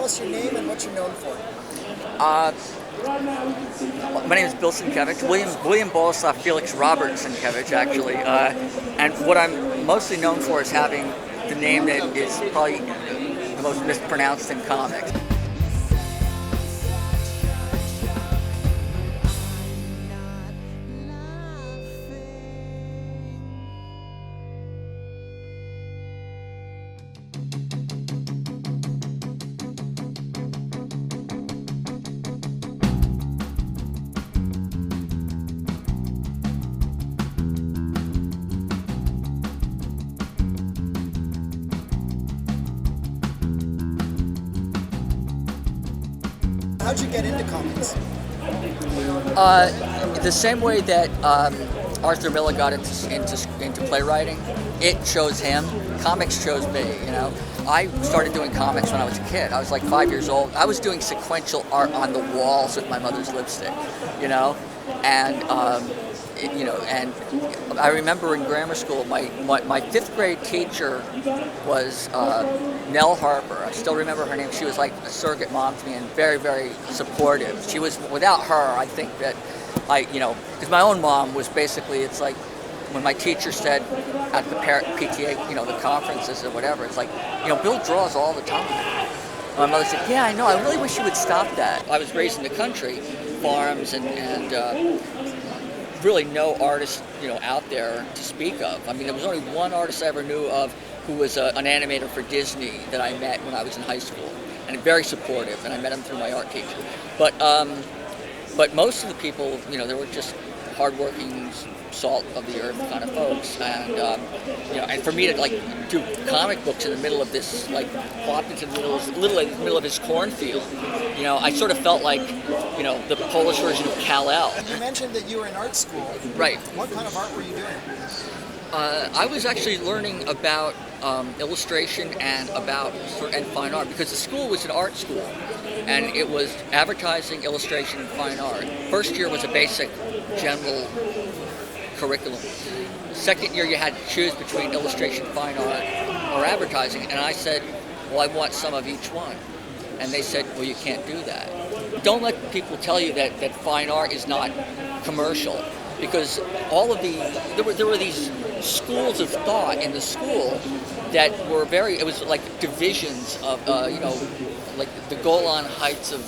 tell us your name and what you're known for. Uh, my name is Bill Sienkiewicz, William Boleslav Felix Robert Sienkiewicz, actually. And what I'm mostly known for is having the name that is probably the most mispronounced in comics. How'd you get into comics? The same way that Arthur Miller got into playwriting, it chose him. Comics chose me. I started doing comics when I was a kid. I was like 5 years old. I was doing sequential art on the walls with my mother's lipstick, and and I remember in grammar school, my fifth grade teacher was Nell Harper. I still remember her name. She was like a surrogate mom to me and very, very supportive. She was, without her, I think that because my own mom was basically, it's like when my teacher said at the parent PTA, the conferences or whatever, it's like, Bill draws all the time. My mother said, yeah, I know, I really wish you would stop that. I was raised in the country, farms and really no artist, out there to speak of. I mean, there was only one artist I ever knew of who was an animator for Disney that I met when I was in high school, and very supportive, and I met him through my art teacher. But most of the people, they were just hardworking, salt of the earth kind of folks, and and for me to do comic books in the middle of this, plopped into the middle of his cornfield, I sort of felt like, the Polish version of Kal-El. You mentioned that you were in art school. Right. What kind of art were you doing? I was actually learning about illustration and and fine art, because the school was an art school, and it was advertising, illustration, and fine art. First year was a basic general curriculum. Second year you had to choose between illustration, fine art, or advertising, and I said, well, I want some of each one. And they said, well, you can't do that. Don't let people tell you that fine art is not commercial, because there were these schools of thought in the school that were it was like divisions of, like the Golan Heights of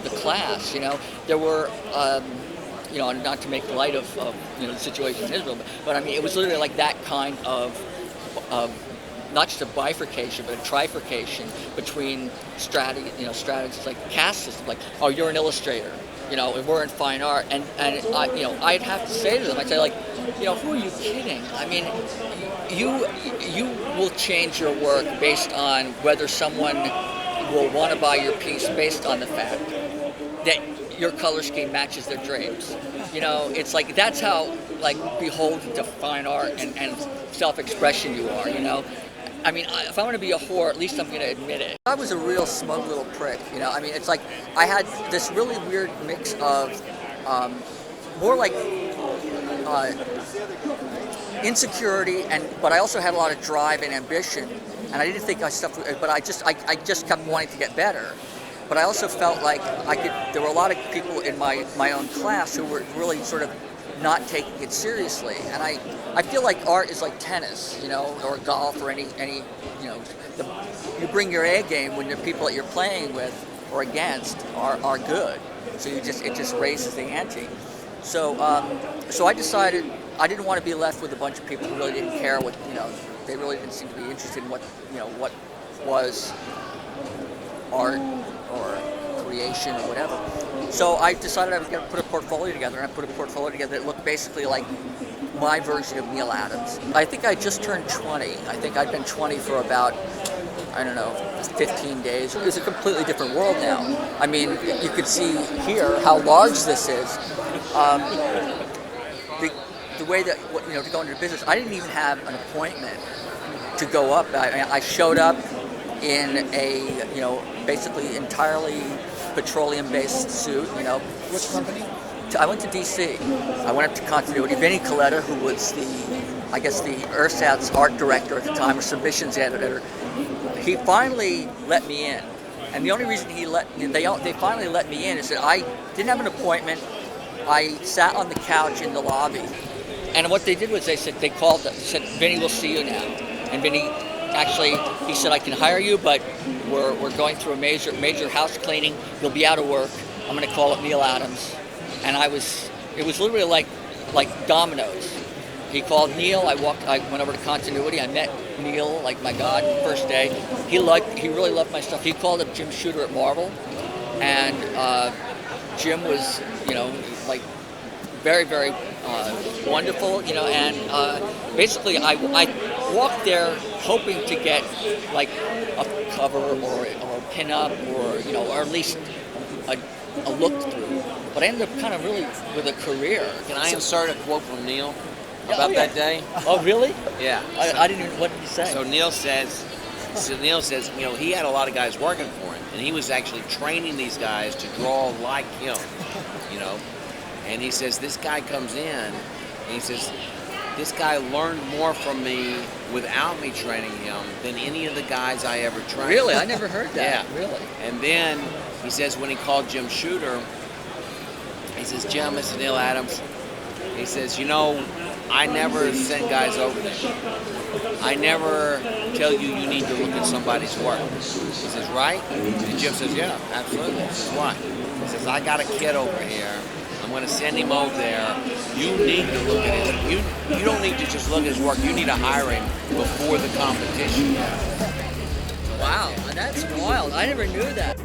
the class. There were, not to make light of the situation in Israel, but I mean, it was literally like that kind of not just a bifurcation, but a trifurcation between strategies like caste system, like, oh, you're an illustrator, and we're in fine art, and I'd have to say to them, I'd say, like, who are you kidding? I mean, you will change your work based on whether someone will want to buy your piece based on the fact that your color scheme matches their drapes. It's like, that's how beholden to fine art and self-expression you are. I mean, if I want to be a whore, at least I'm going to admit it. I was a real smug little prick, I mean, it's like I had this really weird mix of more like insecurity, but I also had a lot of drive and ambition, and I didn't think but I just kept wanting to get better. But I also felt like there were a lot of people in my own class who were really sort of not taking it seriously, and I feel like art is like tennis, or golf, or any you bring your A game when the people that you're playing with or against are good, so it just raises the ante. So I decided I didn't want to be left with a bunch of people who really didn't care what they really didn't seem to be interested in what was art or creation or whatever. So I decided I was going to put a portfolio together, and I put a portfolio together that looked basically like my version of Neil Adams. I think I just turned 20. I think I'd been 20 for about, 15 days. It's a completely different world now. I mean, you could see here how large this is. The way that, to go into business, I didn't even have an appointment to go up. I showed up in a, basically entirely petroleum-based suit, Which company? I went to D.C. I went up to Continuity. Vinnie Coletta, who was the ersatz art director at the time, or submissions editor, he finally let me in. And the only reason they finally let me in is that I didn't have an appointment. I sat on the couch in the lobby. And what they did was they said, said, Vinny, we'll see you now. And Vinny, actually, he said, I can hire you, but we're going through a major house cleaning. You'll be out of work. I'm going to call up Neil Adams. And it was literally like dominoes. He called Neil. I went over to continuity. I met Neil, like my God, first day. He really loved my stuff. He called up Jim Shooter at Marvel, and Jim was, like very, very wonderful, and basically I walked there hoping to get like a cover or a pin-up or at least a look through. But I ended up kind of really with a career. Can I insert a quote from Neil about that day? Oh, really? Yeah. I didn't even, what did he say? So Neil says, he had a lot of guys working for him, and he was actually training these guys to draw like him, And he says, this guy comes in, and he says, this guy learned more from me without me training him than any of the guys I ever trained. Really? I never heard that. Yeah. Really? And then he says when he called Jim Shooter, he says, Jim, this is Neil Adams. He says, I never send guys over there. I never tell you need to look at somebody's work. He says, right? And Jim says, yeah, absolutely. He says, why? He says, I got a kid over here. I'm going to send him over there. You need to look at his. You don't need to just look at his work. You need to hire him before the competition. Wow, that's wild. I never knew that.